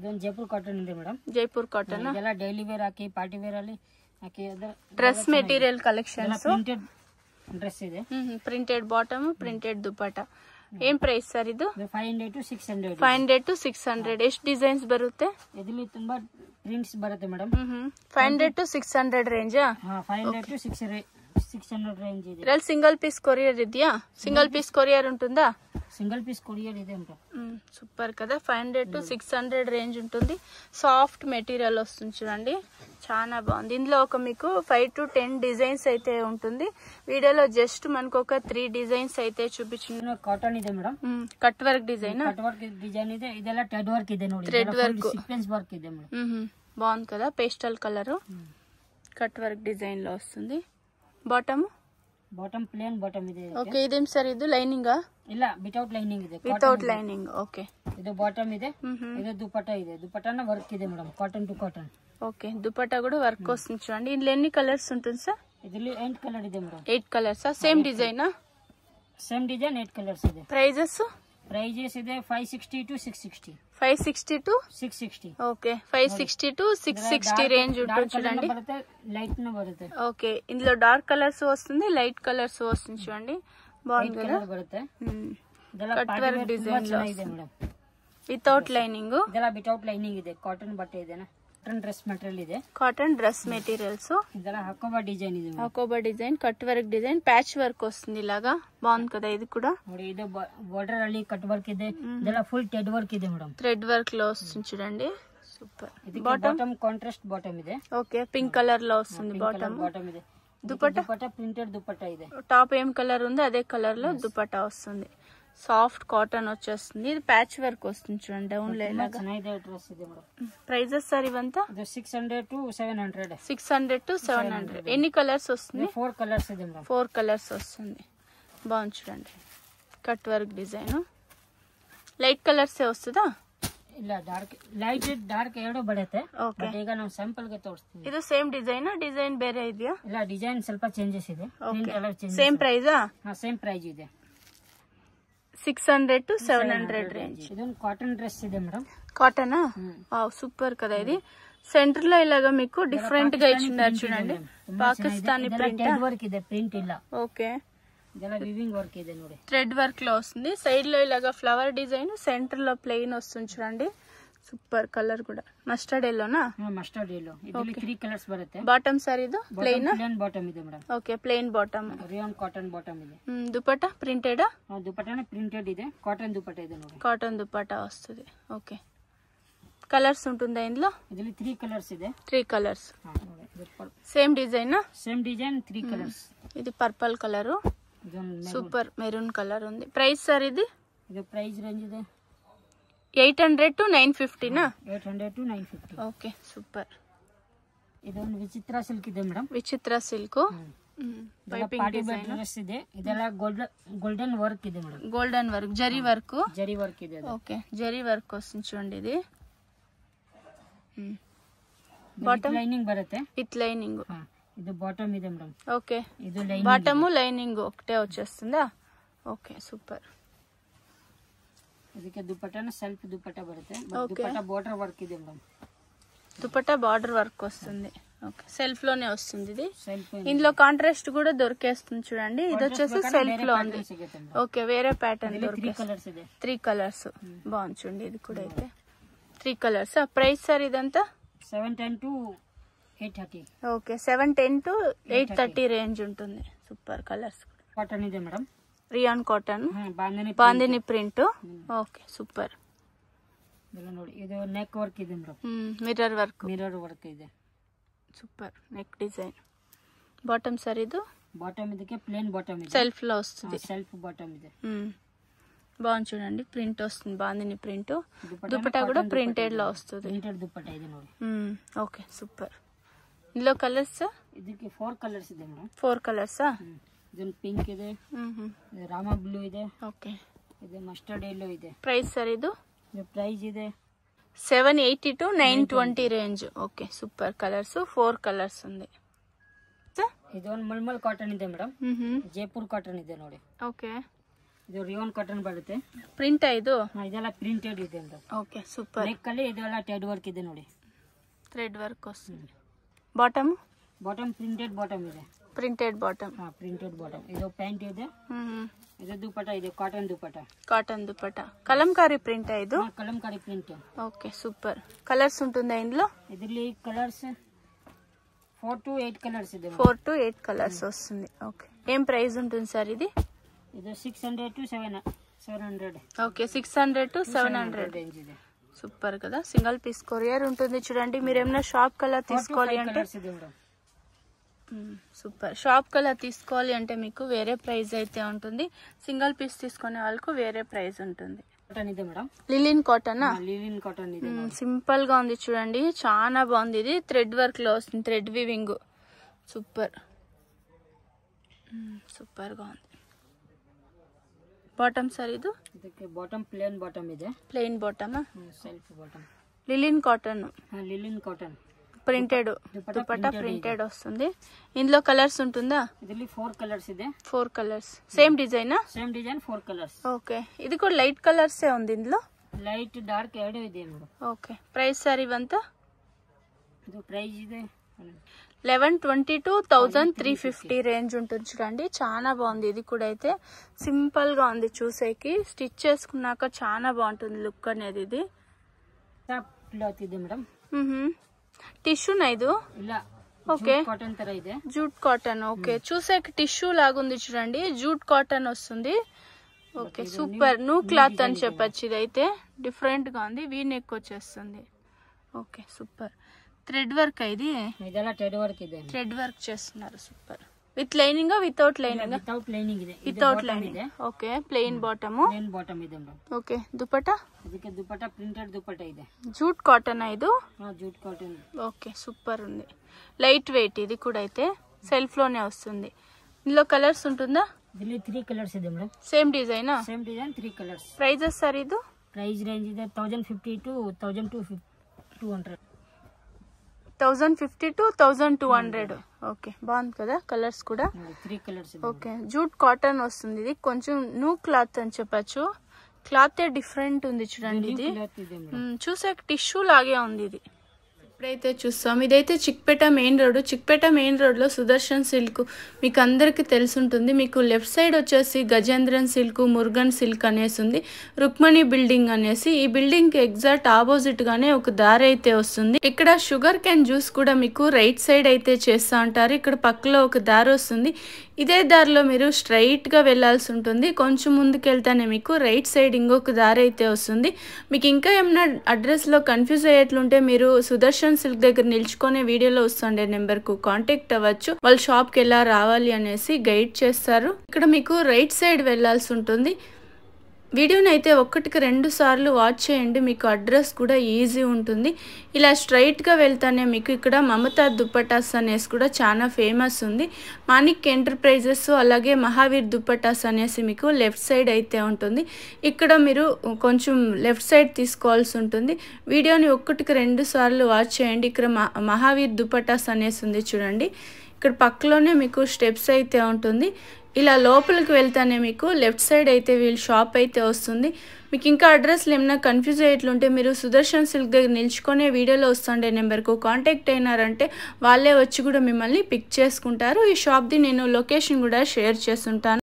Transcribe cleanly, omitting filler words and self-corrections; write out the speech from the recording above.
ಇದೊಂದು ಜೈಪುರ್ ಕಾಟನ್ ಇದೆ madam. Jaipur cotton ಇದೆಲ್ಲ ಡೈಲಿ ವೇರ್ ಹಾಕಿ ಪಾರ್ಟಿ ವೇರ್ ಅಲ್ಲಿ ಹಾಕಿ dress material collections. Printed dress ಇದೆ. Printed bottom, printed dupatta. ಏನ್ ಪ್ರೈಸ್ ಸರ್ ಇದು? 500 to 600. 500 to 600. ಎಷ್ಟು ಡಿಸೈನ್ಸ್ ಬರುತ್ತೆ? ಇದರಲ್ಲಿ ತುಂಬಾ ಪ್ರಿಂಟ್ಸ್ ಬರುತ್ತೆ madam. 500 to 600 range. 500 to 600 range ಇದೆ. ಇದರಲ್ಲಿ సింగిల్ పీస్ కొరియర్ ಇದೆయా? సింగిల్ పీస్ కొరియర్ ఉంటుందా? సింగిల్ పీస్ కొరియర్ ಇದೆ మేడం. సూపర్ కదా. 500 to 600 రేంజ్ ఉంటుంది. సాఫ్ట్ మెటీరియల్ వస్తుంది చూడండి, చాలా బాగుంది. ఇందులో ఒక మీకు 5 to 10 డిజైన్స్ అయితే ఉంటుంది. వీడియోలో జస్ట్ మనకు ఒక 3 డిజైన్స్ అయితే చూపించిన. కాటన్ ಇದೆ madam. Cut work design. Cut work design ಇದೆ. ಇದೆಲ್ಲ ಥ್ರೆಡ್ ವರ್ಕ್ ಇದೆ ನೋಡಿ. ಥ್ರೆಡ್ ವರ್ಕ್, ಸೀಕ್ವೆನ್ಸ್ ವರ್ಕ್ ಇದೆ ಮೇಡಮ್. బాగుంది కదా. Pastel colour cut work design లో వస్తుంది. బాటమ్ ಪ್ಲೇನ್ ಬಾಟಮ್ ಇದೆ. ఓకే. ఇదేం సార్ ఇది? లైనింగ్? ಇಲ್ಲ, ವಿತೌಟ್ ಲೈನಿಂಗ್ ಇದೆ. Without lining. ಓಕೆ. ಇದು ಬಾಟಮ್ ಇದೆ. ಇದು ದುಪಟ್ಟ ಇದೆ. ದುಪಟ್ಟನ ವರ್ಕ್ ಇದೆ madam, cotton to cotton. Okay. Dupatta కూడా వర్క్ వస్తుంది చూడండి. ఇందులో ఎన్ని కలర్స్ ఉంటుంది సార్? ಇದರಲ್ಲಿ 8 కలర్ ಇದೆ madam. 8 colours. Same design? Same design 8 colours ಇದೆ. ప్రైజెస్ ಇದೆ 560 to 660. 560 to 660. Okay. 560 to 660 range ఉంటుంది చూడండి. లైట్ న బರುತ್ತೆ. ఓకే. ఇందులో డార్క్ కలర్స్ వస్తుంది, లైట్ కలర్స్ వస్తుంది చూడండి. బాగుంది కదా. బರುತ್ತೆ. కట్ వర్క్ డిజైన్ లో ಇದೆ ಮೇಡಂ. Without lining. ಇದೆಲ್ಲ ವಿತೌಟ್ ಲೈನಿಂಗ್ ಇದೆ. ಕಾಟನ್ ಬಟ್ಟೆ ಇದೆನಾ. ಕಾಟನ್ ಡ್ರೆಸ್ ಮೆಟೀರಿಯಲ್ ಇದೆ. Cotton dress materials. ಇದೆಲ್ಲ హకోబా డిజైన్ ಇದೆ. Hakoba design, cut work design, patch work వస్తుంది ఇలాగా. బాగుంది కదా ఇది కూడా. ನೋಡಿ, ಇದು బార్డర్ ಅಲ್ಲಿ కట్ వర్క్ ಇದೆ. ಇದೆಲ್ಲ ಫುಲ್ ಥ್ರೆಡ್ ವರ್ಕ್ ಇದೆ ಮೇಡಂ. థ్రెడ్ వర్క్ లో వస్తుంది చూడండి. సూపర్. బాటమ్ కాంట్రాస్ట్ బాటమ్ ಇದೆ. ఓకే. పింక్ కలర్ లో వస్తుంది బాటమ్. బాటమ్ ಇದೆ. దుపట్టా ప్రింటెడ్ దుపట్టా ಇದೆ. టాప్ ఏం కలర్ ఉంది అదే కలర్ లో దుపట్టా వస్తుంది. సాఫ్ట్ కాటన్ వచ్చేస్తుంది. ఇది ప్యాచ్ వర్క్ వస్తుంది చూడండి. డౌన్ లేలాగా ಚೆನ್ನಾಗಿದೆ ಡ್ರೆಸ್ ಇದೆ ಮೇಡಂ. ప్రైజెస్ సార్ ఇవంతా? 600 to 700. 600 to 700. ఎన్ని కలర్స్ వస్తుంది? 4 కలర్స్ ಇದೆ ಮೇಡಂ. 4 కలర్స్ వస్తుంది. బాగుంది చూడండి. Cut work design. Light colours వస్తుందా? ಇಲ್ಲ, ಡಾರ್ಕ್ ಎರಡು ಬರುತ್ತೆ. ಓಕೆ. ಈಗ ನಾವು ಸ್ಯಾಂಪಲ್ ಗೆ ತೋರಿಸ್ತೀವಿ. ಇದು ಸೇಮ್ ಡಿಸೈನ್? ಡಿಸೈನ್ ಬೇರೆ ಇದೆಯಾ? ಇಲ್ಲ, ಡಿಸೈನ್ ಸ್ವಲ್ಪ ಚೇಂಜಸ್ ಇದೆ. ಸೇಮ್ ಪ್ರೈಸಾ? ಸೇಮ್ ಪ್ರೈಸ್ ಇದೆ. 600 to 700 రేంజ్. ಇದೊಂದು కాటన్ డ్రెస్ ಇದೆ మేడం. కాటనా? సూపర్ కదా. ఇది సెంటర్ లో ఇలాగా మీకు డిఫరెంట్ గా ఇచ్చినారు చూడండి. పాకిస్తానీ ప్రింట్ వర్క్ ಇದೆ, ప్రింట్ ಇಲ್ಲ. ఓకే. ಇದೆಲ್ಲ ವಿವಿಂಗ್ ವರ್ಕ್ ಇದೆ ನೋಡಿ. థ్రెడ్ వర్క్ లో వస్తుంది. సైడ్ లో ఇలాగా ఫ్లవర్ డిజైన్, సెంటర్ లో ప్లెయిన్ వస్తుంది చూడండి. సూపర్. కలర్ కూడా మస్టర్డ్ ఎల్లోనా? Mustard yellow. ಇದರಲ್ಲಿ 3 కలర్స్ ಬರುತ್ತೆ. బాటమ్ సార్ ಇದು ప్లెయిన్? ಪ್ಲೇನ್ ಬಾಟಮ್ ಇದೆ madam. Okay. Plain bottom. Rayon cotton bottom ಇದೆ. దుపట్టా ప్రింటెడ్? దుపట్టానే ప్రింటెడ్ ಇದೆ. కాటన్ దుపట్టా ಇದೆ ನೋಡಿ. కాటన్ దుపట్టా వస్తుంది. ఓకే. కలర్స్ ఉంటుందా ఇందులో? ಇದರಲ್ಲಿ 3 కలర్స్ ಇದೆ. 3 colours. Same design? Same design, 3 colours. ఇది purple colour. Super. Maroon colour ఉంది. ప్రైస్ సార్ ఇది? ఇది ప్రైస్ రేంజ్ ಇದೆ 800 to 950 నా? 800 to 950. ఓకే. సూపర్. ಇದೊಂದು ವಿಚಿತ್ರ ಸಿಲ್ಕ್ ಇದೆ ಮೇಡಂ. ವಿಚಿತ್ರ ಸಿಲ್ಕ್. ಪೈಪಿಂಗ್ ಡಿಸೈನ್ ಇದೆ. ಇದೆಲ್ಲ ಗೋಲ್ಡನ್ ವರ್ಕ್ ಇದೆ madam. Golden work, zari work. Zari work ಇದೆ. ఓకే. జరీ వర్క్ వస్తుంది చూడండి. ఇది బాటమ్ లైనింగ్ బರುತ್ತೆ. With lining. ఇది బాటమ్ ಇದೆ ಮೇಡಂ. ఓకే. ఇది లైనింగ్. బాటమ్ లైనింగ్ ఒకటే వచ్చేస్తుందా? ఓకే. సూపర్. ಇದಕ್ಕೆ ದುಪಟ್ಟಾನ ಸೆಲ್ಫ್ ದುಪಟ್ಟಾ ಬರುತ್ತೆ. ದುಪಟ್ಟಾ ಬಾರ್ಡರ್ ವರ್ಕ್ ಇದೆ ಮೇಡಂ. దుపట్టా బార్డర్ వర్క్ వస్తుంది. ఓకే. సెల్ఫ్ లోనే వస్తుంది ఇది. సెల్ఫ్. ఇందులో కాంట్రాస్ట్ కూడా దొరికేస్తుంది చూడండి. ఇది వచ్చేసి సెల్ఫ్ లో ఉంది. ఓకే. వేరే ప్యాటర్న్ దొరికేస్తుంది. 3 కలర్స్. బాగుంది చూడండి. ఇది కూడా అయితే 3 కలర్స్. ప్రైస్ సార్ ఇదంతా? 710 to 830. ఓకే. 710 to 830 రేంజ్ ఉంటుంది. సూపర్. కలర్స్. కాటన్ ಇದೆ madam. Rayon cotton, bandhani print. Okay. Super. ನೋಡಿ, ಇದು ನೆಕ್ ವರ್ಕ್ ಇದೆ ಮೇಡಂ. ಮಿರರ್ ವರ್ಕ್ ಇದೆ. Super. Neck design. Bottom sir ఇది? బాటమ్ ಇದಕ್ಕೆ ప్లేన్ బాటమ్ ಇದೆ. సెల్ఫ్ లో వస్తుంది. సెల్ఫ్ బాటమ్ ಇದೆ. బాగుంది చూడండి. ప్రింట్ వస్తుంది, బాందిని ప్రింట్. దుపట్టా కూడా ప్రింటెడ్ లో వస్తుంది. ప్రింటెడ్ దుపట్టా ಇದೆ ನೋಡಿ. ఓకే. సూపర్. ఇందులో కలర్స్? ಇದಕ್ಕೆ 4 కలర్స్ ಇದೆ ಮೇಡಂ. 4 కలర్సా? ಇದೊಂದು ಪಿಂಕ್ ಇದೆ, ರಾಮ ಬ್ಲೂ ಇದೆ. ಓಕೆ. ಇದು ಮಸ್ಟರ್ಡ್ ಯೆಲ್ಲೋ ಇದೆ. ಪ್ರೈಸ್ ಸರ್ ಇದು? ಪ್ರೈಸ್ ಇದೆ 780 to 920 range. Okay. Super. Colours 4 colours ఉంది. ಇದೊಂದು ಮಲ್ಮಲ್ ಕಾಟನ್ ಇದೆ ಮೇಡಂ. ಜೈಪುರ್ ಕಾಟನ್ ಇದೆ ನೋಡಿ. ఓకే. ಇದು ರಿಯೋನ್ ಕಾಟನ್ ಬರುತ್ತೆ. ಪ್ರಿಂಟ್ ಇದು ಇದೆಲ್ಲ ಪ್ರಿಂಟೆಡ್ ಇದೆ ಅಂತ. Okay super. ನೆಕ್ ಅಲ್ಲಿ ಇದೆಲ್ಲ ಥ್ರೆಡ್ ವರ್ಕ್ ಇದೆ ನೋಡಿ. ಥ್ರೆಡ್ ವರ್ಕ್ ವస్తుంది. ಬಾಟಮ್ ಪ್ರಿಂಟೆಡ್ ಬಾಟಮ್ ಇದೆ. Printed bottom. Printed bottom. ಇದು ಪ್ಯಾಂಟ್ ಇದೆ. ಇದು ದುಪಟ್ಟ ಇದೆ, ಕಾಟನ್ ದುಪಟ್ಟ. కలంకారీ ప్రింట్ ఇది. Kalamkari print. Okay super. Colours ఉంటుందా ఇందులో? ఇదిలో కలర్స్ 4 to 8 కలర్స్ ಇದೆ. 4 to 8 కలర్స్ వస్తుంది. ఓకే. ఏం ప్రైస్ ఉంటుంది సార్ ఇది? ఇది 600 to 700. ఓకే 600 to 700 రేంజ్ ಇದೆ. సూపర్ కదా. సింగిల్ పీస్ కొరియర్ ఉంటుంది చూడండి. మీరు ఏమైనా షాప్ కలర్ తీసుకోవాలి అంటే సూపర్. షాప్ కలర్ తీసుకోవాలి అంటే మీకు వేరే ప్రైస్ అయితే ఉంటుంది. సింగిల్ పీస్ తీసుకునే వాళ్ళకు వేరే ప్రైస్ ఉంటుంది. కాటన్ ಇದೆ మేడం. లిలిన్ కాటన్. లిలిన్ కాటన్ ಇದೆ. సింపుల్ గా ఉంది చూడండి. చాలా బాగుంది. ఇది థ్రెడ్ వర్క్ లో వస్తుంది. Thread weaving. సూపర్ గా ఉంది. బాటమ్ సార్ ఇది. ಇದಕ್ಕೆ ಬಾಟಮ್ ಪ್ಲೇನ್ ಬಾಟಮ್ ಇದೆ. Plain bottom. Self bottom. Linen cotton. Printed dupatta printed వస్తుంది. ఇందులో కలర్స్ ఉంటుందా? ఇదిలో 4 కలర్స్ ಇದೆ. 4 కలర్స్. సేమ్ డిజైనా? Same design 4 colours. ఓకే. ఇది కూడా లైట్ కలర్స్ ఏ ఉంది ఇందులో. లైట్ డార్క్ ಎರಡು ಇದೆ ಮೇಡಂ. ఓకే. ప్రైస్ సార్ ఇవంతా? ఇది ప్రైస్ ಇದೆ 1122,350 రేంజ్ ఉంటుంది చూడండి. చాలా బాగుంది. ఇది కూడా అయితే సింపుల్ గా ఉంది చూసేకి. స్టిచ్ చేసుకున్నాక చాలా బాగుంటుంది లుక్ అనేది. ఇది క్లాత్ ಇದೆ ಮೇಡಂ. టిష్యూనా ఇది? ಇಲ್ಲ. ఓకే. కాటన్ ತರ ಇದೆ. Jute cotton. ఓకే. చూసేకి టిష్యూ లాగుంది చూడండి. జూట్ కాటన్ వస్తుంది. Okay super. న్యూ క్లాత్ అని చెప్పచ్చు. ఇదైతే డిఫరెంట్ గా ఉంది. వీ నెక్ వచ్చేస్తుంది. Okay super. థ్రెడ్ వర్క్ ఇది. ಇದೆಲ್ಲ ಥ್ರೆಡ್ ವರ್ಕ್ ಇದೆ. థ్రెడ్ వర్క్ చేస్తున్నారు. Super. With lining without lining? Without lining ಇದೆ. Without lining. Okay. Plain bottom. Plain bottom ಇದೆ ಮೇಡಂ. ఓకే. దుపట్టా? ಇದಕ್ಕೆ ದುಪಟ್ಟಾ ಪ್ರಿಂಟೆಡ್ ದುಪಟ್ಟಾ ಇದೆ. జూట్ కాటన్ ఇది. Jute cotton. ఓకే సూపర్ ఉంది. Light weight. ఇది కూడా అయితే సెల్ఫ్ లోనే వస్తుంది. ఇందులో కలర్స్ ఉంటుందా? ಇದರಲ್ಲಿ 3 కలర్స్ ಇದೆ ಮೇಡಂ. సేమ్ డిజైనా? Same design 3 colours. Prices sir ఇది? ప్రైస్ రేంజ్ ಇದೆ 1050 to 1200. 1050 to 1200. ఓకే బాగుంది కదా. కలర్స్ కూడా 3 కలర్స్. ఓకే. జూట్ కాటన్ వస్తుంది. ఇది కొంచెం న్యూ క్లాత్ అని చెప్పచ్చు. క్లాత్ డిఫరెంట్ ఉంది చూడండి. ఇది చూసే టిష్యూ లాగే ఉంది. ఇది ఇప్పుడైతే చూస్తాం. ఇదైతే Chickpet main road. Chickpet main రోడ్లో సుదర్శన్ సిల్క్ మీకు అందరికీ తెలుసుంటుంది. మీకు లెఫ్ట్ సైడ్ వచ్చేసి గజేంద్రన్ సిల్క్, మురుగన్ సిల్క్ అనేసి ఉంది. రుక్మణి బిల్డింగ్ అనేసి. ఈ బిల్డింగ్కి ఎగ్జాక్ట్ ఆపోజిట్గానే ఒక దారి అయితే వస్తుంది. ఇక్కడ షుగర్ క్యాన్ జ్యూస్ కూడా మీకు రైట్ సైడ్ అయితే చేస్తూ ఉంటారు. ఇక్కడ పక్కలో ఒక దారి వస్తుంది. ఇదే దారిలో మీరు స్ట్రైట్గా వెళ్ళాల్సి ఉంటుంది. కొంచెం ముందుకు వెళ్తానే మీకు రైట్ సైడ్ ఇంకొక దారి అయితే వస్తుంది. మీకు ఇంకా ఏమైనా అడ్రస్లో కన్ఫ్యూజ్ అయ్యేట్లుంటే మీరు సుదర్శన్ సిల్క్ దగ్గర నిల్చుకునే వీడియోలో వస్తుండే నెంబర్కు కాంటాక్ట్ అవ్వచ్చు. వాళ్ళ షాప్కి ఎలా రావాలి అనేసి గైడ్ చేస్తారు. ఇక్కడ మీకు రైట్ సైడ్ వెళ్ళాల్సి ఉంటుంది. వీడియోని అయితే 1-2 సార్లు వాచ్ చేయండి. మీకు అడ్రస్ కూడా ఈజీ ఉంటుంది. ఇలా స్ట్రైట్గా వెళ్తానే మీకు ఇక్కడ మమతా దుపట్టాస్ అనేసి కూడా చాలా ఫేమస్ ఉంది. మాణిక్ ఎంటర్ప్రైజెస్ అలాగే మహావీర్ దుపట్టాస్ అనేసి మీకు లెఫ్ట్ సైడ్ అయితే ఉంటుంది. ఇక్కడ మీరు కొంచెం లెఫ్ట్ సైడ్ తీసుకోవాల్సి ఉంటుంది. వీడియోని 1-2 సార్లు వాచ్ చేయండి. ఇక్కడ మహావీర్ దుపట్టాస్ అనేసి ఉంది చూడండి. ఇక్కడ పక్కలోనే మీకు స్టెప్స్ అయితే ఉంటుంది. ఇలా లోపలికి వెళ్తానే మీకు లెఫ్ట్ సైడ్ అయితే వీళ్ళ షాప్ అయితే వస్తుంది. మీకు ఇంకా అడ్రస్లు ఏమైనా కన్ఫ్యూజ్ అయ్యేట్లుంటే మీరు సుదర్శన్ సిల్క్ దగ్గర నిల్చుకునే వీడియోలో వస్తుండే నెంబర్కు కాంటాక్ట్ అయినారంటే వాళ్ళే వచ్చి కూడా మిమ్మల్ని పిక్ చేసుకుంటారు. ఈ షాప్ది నేను లొకేషన్ కూడా షేర్ చేస్తుంటాను.